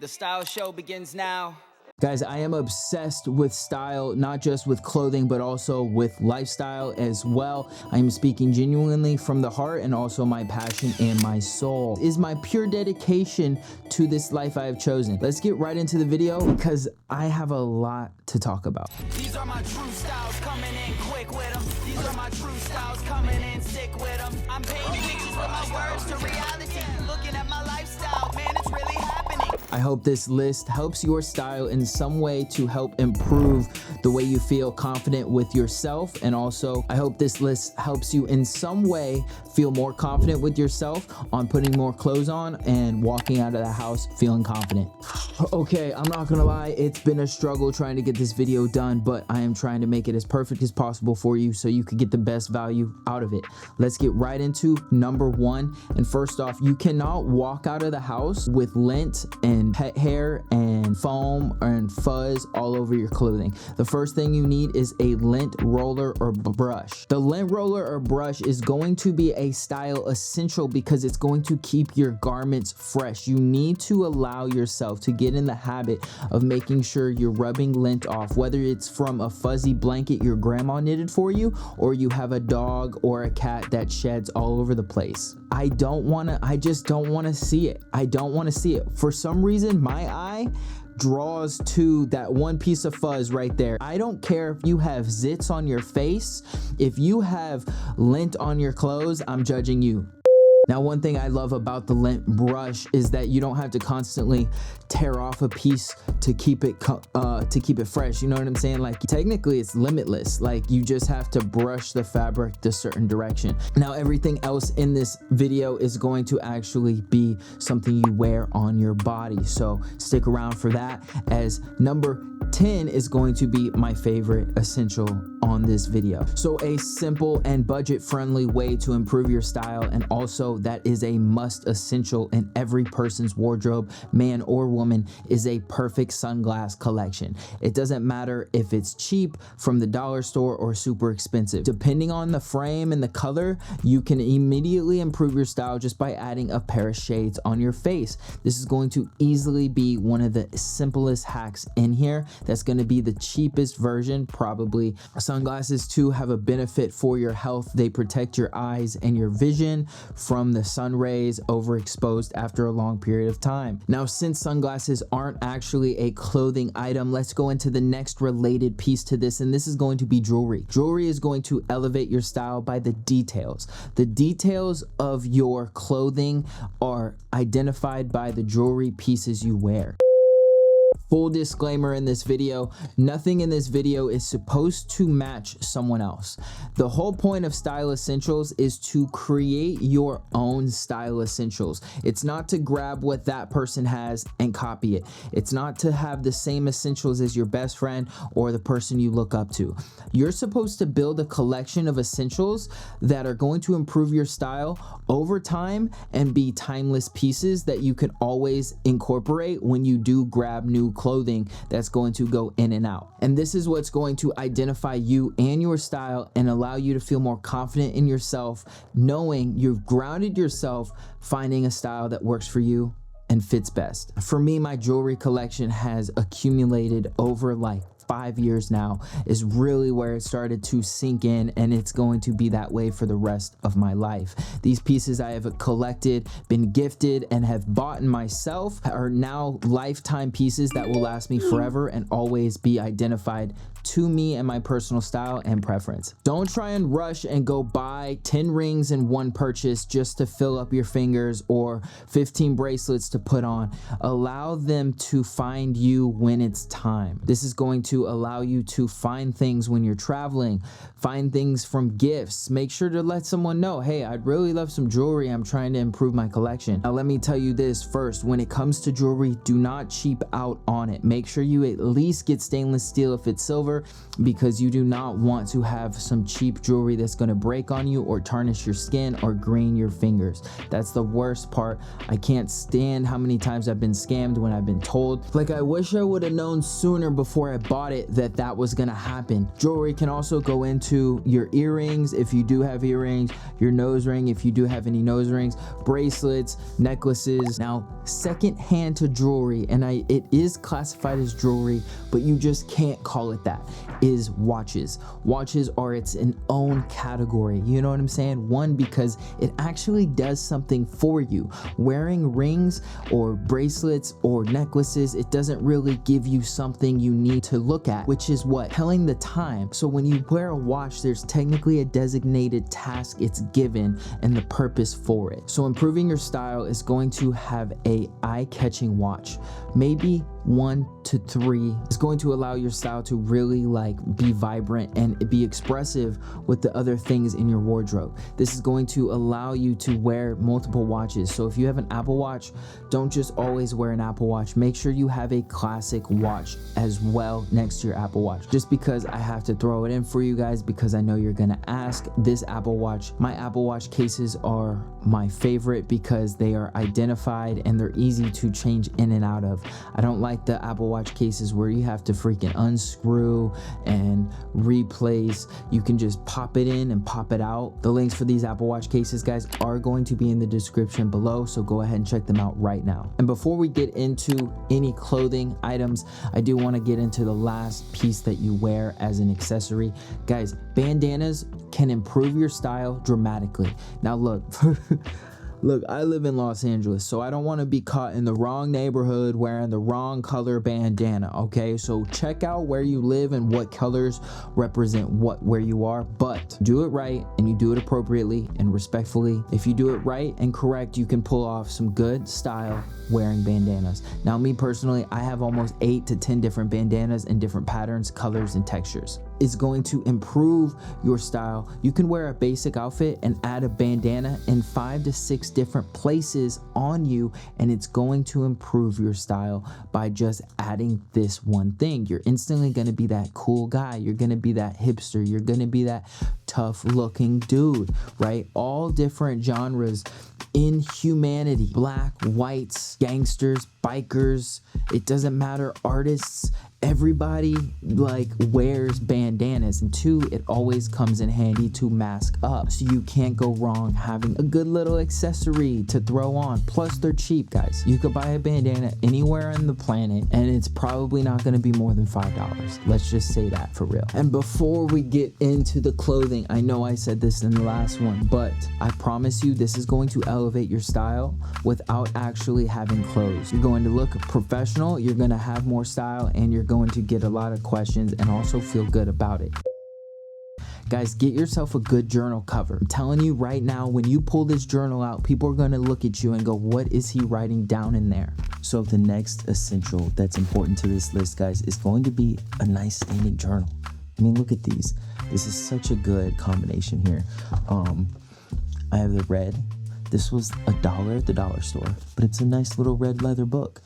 The style show begins now. Guys, I am obsessed with style, not just with clothing, but also with lifestyle as well. I am speaking genuinely from the heart, and also my passion and my soul is my pure dedication to this life I have chosen. Let's get right into the video because I have a lot to talk about. These are my true styles coming in quick with them. These are my true styles coming in sick with them. I'm painting pictures with my words to reality. Looking at my lifestyle, man, it's really happening. I hope this list helps your style in some way to help improve the way you feel confident with yourself. And also, I hope this list helps you in some way feel more confident with yourself on putting more clothes on and walking out of the house feeling confident. Okay, I'm not gonna lie, it's been a struggle trying to get this video done, but I am trying to make it as perfect as possible for you so you could get the best value out of it. Let's get right into number one. And first off, you cannot walk out of the house with lint and pet hair and foam and fuzz all over your clothing. The first thing you need is a lint roller or brush. The lint roller or brush is going to be a style essential because it's going to keep your garments fresh. You need to allow yourself to get in the habit of making sure you're rubbing lint off, whether it's from a fuzzy blanket your grandma knitted for you, or you have a dog or a cat that sheds all over the place. I just don't want to see it. I don't want to see it. For some reason, my eye draws to that one piece of fuzz right there. I don't care if you have zits on your face. If you have lint on your clothes, I'm judging you. Now, one thing I love about the lint brush is that you don't have to constantly tear off a piece to keep it fresh. You know what I'm saying? Like, technically it's limitless. Like, you just have to brush the fabric the certain direction. Now, everything else in this video is going to actually be something you wear on your body. So stick around for that, as number 10 is going to be my favorite essential on this video. So a simple and budget-friendly way to improve your style, and also that is a must essential in every person's wardrobe, man or woman, is a perfect sunglass collection. It doesn't matter if it's cheap from the dollar store or super expensive. Depending on the frame and the color, you can immediately improve your style just by adding a pair of shades on your face. This is going to easily be one of the simplest hacks in here. That's going to be the cheapest version, probably. Sunglasses too have a benefit for your health. They protect your eyes and your vision from the sun rays overexposed after a long period of time. Now, since sunglasses aren't actually a clothing item, let's go into the next related piece to this, and this is going to be jewelry. Jewelry is going to elevate your style by the details. The details of your clothing are identified by the jewelry pieces you wear. Full disclaimer in this video, nothing in this video is supposed to match someone else. The whole point of Style Essentials is to create your own style essentials. It's not to grab what that person has and copy it. It's not to have the same essentials as your best friend or the person you look up to. You're supposed to build a collection of essentials that are going to improve your style over time and be timeless pieces that you can always incorporate when you do grab new clothing that's going to go in and out. And this is what's going to identify you and your style and allow you to feel more confident in yourself, knowing you've grounded yourself, finding a style that works for you and fits best. For me, my jewelry collection has accumulated over like 5 years now, is really where it started to sink in, and it's going to be that way for the rest of my life. These pieces I have collected, been gifted, and have bought in myself are now lifetime pieces that will last me forever and always be identified to me and my personal style and preference. Don't try and rush and go buy 10 rings in one purchase just to fill up your fingers, or 15 bracelets to put on. Allow them to find you when it's time. This is going to allow you to find things when you're traveling, find things from gifts. Make sure to let someone know, hey, I'd really love some jewelry. I'm trying to improve my collection. Now, let me tell you this first. When it comes to jewelry, do not cheap out on it. Make sure you at least get stainless steel if it's silver, because you do not want to have some cheap jewelry that's going to break on you or tarnish your skin or green your fingers. That's the worst part. I can't stand how many times I've been scammed when I've been told, like, I wish I would have known sooner before I bought thought that was gonna happen. Jewelry can also go into your earrings if you do have earrings, your nose ring if you do have any nose rings, bracelets, necklaces. Now, second hand to jewelry, and it is classified as jewelry, but you just can't call it that, is watches. Watches are its own category. You know what I'm saying? One, because it actually does something for you. Wearing rings or bracelets or necklaces, it doesn't really give you something you need to look at, which is what? Telling the time. So when you wear a watch, there's technically a designated task it's given and the purpose for it. So improving your style is going to have a eye-catching watch. Maybe 1 to 3 is going to allow your style to really like be vibrant and be expressive with the other things in your wardrobe. This is going to allow you to wear multiple watches. So if you have an Apple Watch, don't just always wear an Apple Watch. Make sure you have a classic watch as well next to your Apple Watch. Just because I have to throw it in for you guys, because I know you're gonna ask, this Apple Watch, my Apple Watch cases are my favorite because they are identified and they're easy to change in and out of. I don't like the Apple Watch cases where you have to freaking unscrew and replace. You can just pop it in and pop it out. The links for these Apple Watch cases, guys, are going to be in the description below, so go ahead and check them out right now. And before we get into any clothing items, I do want to get into the last piece that you wear as an accessory. Guys, bandanas can improve your style dramatically. Now look, look, I live in Los Angeles, so I don't want to be caught in the wrong neighborhood wearing the wrong color bandana, okay? So check out where you live and what colors represent where you are, but do it right and you do it appropriately and respectfully. If you do it right and correct, you can pull off some good style wearing bandanas. Now, me personally, I have almost 8 to 10 different bandanas in different patterns, colors, and textures. It's going to improve your style. You can wear a basic outfit and add a bandana in 5 to 6 different places on you, and it's going to improve your style by just adding this one thing. You're instantly going to be that cool guy. You're going to be that hipster. You're going to be that tough looking dude, right? All different genres in humanity, black, whites, gangsters, bikers, it doesn't matter, artists, everybody like wears bandanas. And 2, it always comes in handy to mask up, so you can't go wrong having a good little accessory to throw on. Plus, they're cheap, guys. You could buy a bandana anywhere on the planet and it's probably not going to be more than $5. Let's just say that for real. And before we get into the clothing, I know I said this in the last one, but I promise you this is going to elevate your style without actually having clothes. You're going to look professional, you're going to have more style, and you're going to get a lot of questions and also feel good about it. Guys, get yourself a good journal cover. I'm telling you right now, when you pull this journal out, people are going to look at you and go, what is he writing down in there? So the next essential that's important to this list, guys, is going to be a nice standing journal. I mean, look at these. This is such a good combination here. I have the red. This was $1 at the dollar store, but it's a nice little red leather book.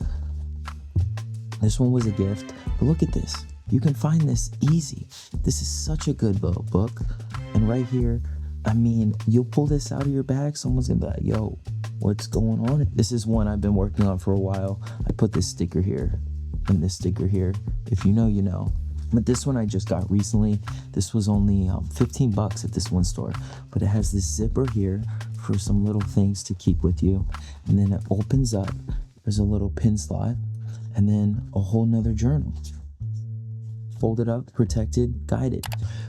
This one was a gift, but look at this. You can find this easy. This is such a good little book. And right here, I mean, you'll pull this out of your bag, someone's gonna be like, yo, what's going on? This is one I've been working on for a while. I put this sticker here and this sticker here. If you know, you know. But this one I just got recently. This was only 15 bucks at this one store, but it has this zipper here for some little things to keep with you. And then it opens up. There's a little pin slot and then a whole nother journal. Folded up, protected, guided.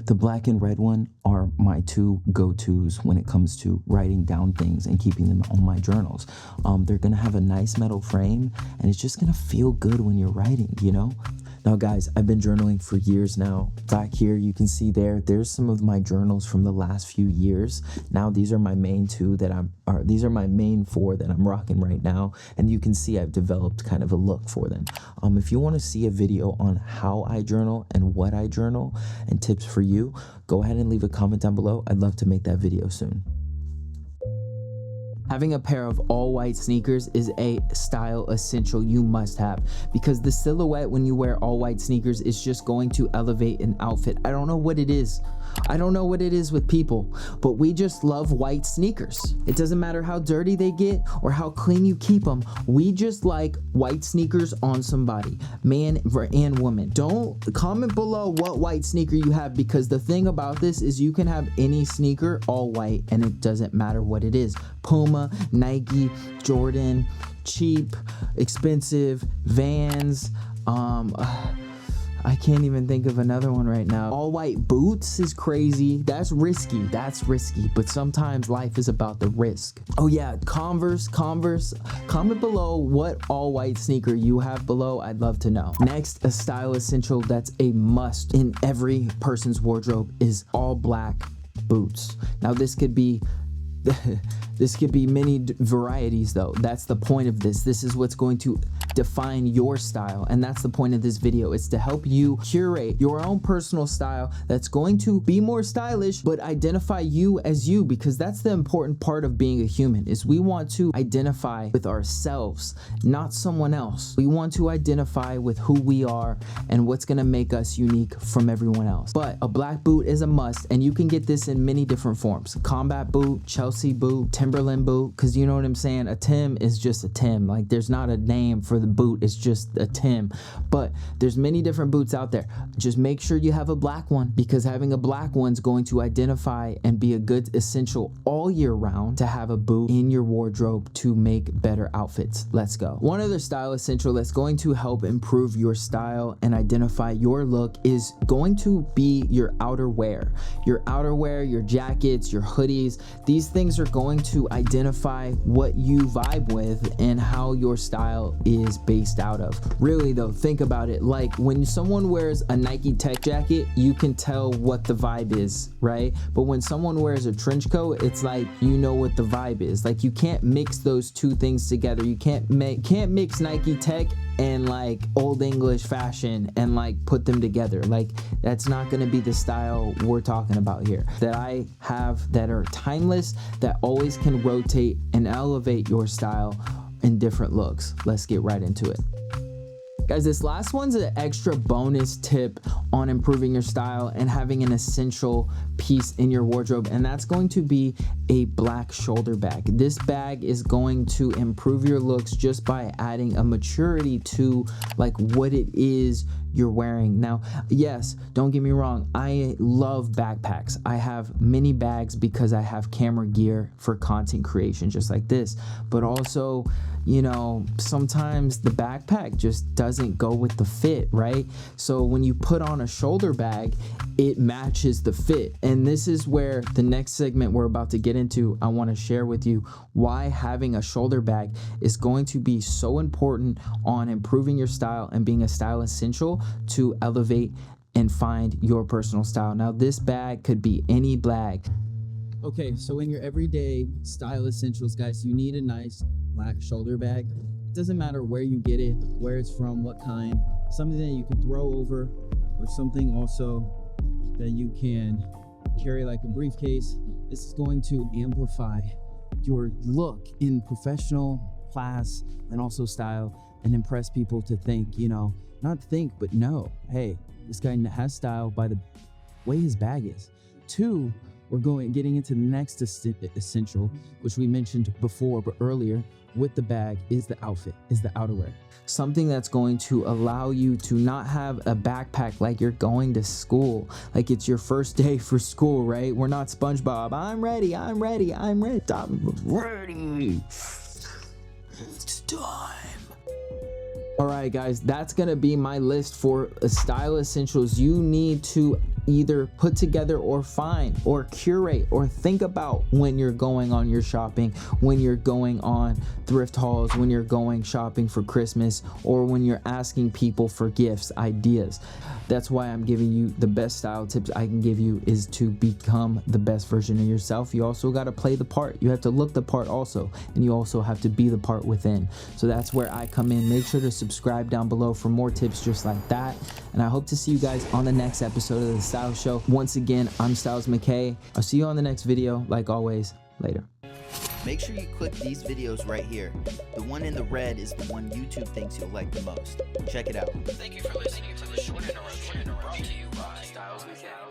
The black and red one are my 2 go-tos when it comes to writing down things and keeping them on my journals. They're gonna have a nice metal frame and it's just gonna feel good when you're writing, you know? Now guys, I've been journaling for years now. Back here, you can see there's some of my journals from the last few years. Now these are my main 2 these are my main 4 that I'm rocking right now. And you can see I've developed kind of a look for them. If you want to see a video on how I journal and what I journal and tips for you, go ahead and leave a comment down below. I'd love to make that video soon. Having a pair of all white sneakers is a style essential you must have, because the silhouette when you wear all white sneakers is just going to elevate an outfit. I don't know what it is. I don't know what it is with people, but we just love white sneakers. It doesn't matter how dirty they get or how clean you keep them. We just like white sneakers on somebody, man and woman. Don't comment below what white sneaker you have, because the thing about this is you can have any sneaker all white and it doesn't matter what it is. Puma, Nike, Jordan, cheap, expensive, Vans, I can't even think of another one right now. All white boots is crazy. That's risky, but sometimes life is about the risk. Oh yeah, Converse. Comment below what all white sneaker you have below. I'd love to know. Next, a style essential that's a must in every person's wardrobe is all black boots. Now this could be many varieties though. That's the point of this. This is what's going to define your style, and that's the point of this video. It's to help you curate your own personal style that's going to be more stylish but identify you as you, because that's the important part of being a human, is we want to identify with ourselves, not someone else. We want to identify with who we are and what's going to make us unique from everyone else. But a black boot is a must, and you can get this in many different forms. Combat boot, Chelsea boot, Timberland boot, because you know what I'm saying, a Tim is just a Tim. Like, there's not a name for the boot, it's just a Tim. But there's many different boots out there. Just make sure you have a black one, because having a black one's going to identify and be a good essential all year round to have a boot in your wardrobe to make better outfits. Let's go. One other style essential that's going to help improve your style and identify your look is going to be your outerwear. Your outerwear, your jackets, your hoodies. These things are going to identify what you vibe with and how your style is based out of. Really though, think about it. Like when someone wears a Nike Tech jacket, you can tell what the vibe is, right? But when someone wears a trench coat, it's like, you know what the vibe is. Like, you can't mix those two things together. You can't mix Nike Tech and like old English fashion and like put them together. Like, that's not gonna be the style we're talking about here. That I have that are timeless, that always can rotate and elevate your style in different looks. Let's get right into it. Guys, this last one's an extra bonus tip on improving your style and having an essential piece in your wardrobe, and that's going to be a black shoulder bag. This bag is going to improve your looks just by adding a maturity to like what it is you're wearing. Now, yes, don't get me wrong, I love backpacks. I have many bags because I have camera gear for content creation just like this, but also, you know, sometimes the backpack just doesn't go with the fit, right? So when you put on a shoulder bag, it matches the fit. And this is where the next segment we're about to get into, I want to share with you why having a shoulder bag is going to be so important on improving your style and being a style essential to elevate and find your personal style. Now, this bag could be any bag. Okay, so in your everyday style essentials, guys, you need a nice black shoulder bag. It doesn't matter where you get it, where it's from, what kind. Something that you can throw over, or something also that you can carry like a briefcase. This is going to amplify your look in professional, class, and also style, and impress people to think, you know, not think, but know, hey, this guy has style by the way his bag is. Two, we're getting into the next essential, which we mentioned before, but earlier with the bag, is the outfit, is the outerwear. Something that's going to allow you to not have a backpack like you're going to school, like it's your first day for school, right? We're not SpongeBob. I'm ready. I'm ready. It's time. All right, guys, that's gonna be my list for style essentials you need to either put together or find or curate or think about when you're going on your shopping, when you're going on thrift hauls, when you're going shopping for Christmas, or when you're asking people for gifts, ideas. That's why I'm giving you the best style tips I can give you, is to become the best version of yourself. You also got to play the part. You have to look the part also, and you also have to be the part within. So that's where I come in. Make sure to subscribe down below for more tips just like that. And I hope to see you guys on the next episode of the Style Show. Once again, I'm Styles McKay. I'll see you on the next video. Like always, later. Make sure you click these videos right here. The one in the red is the one YouTube thinks you'll like the most. Check it out. Thank you for listening to the short interruption brought to you by Styles McKay.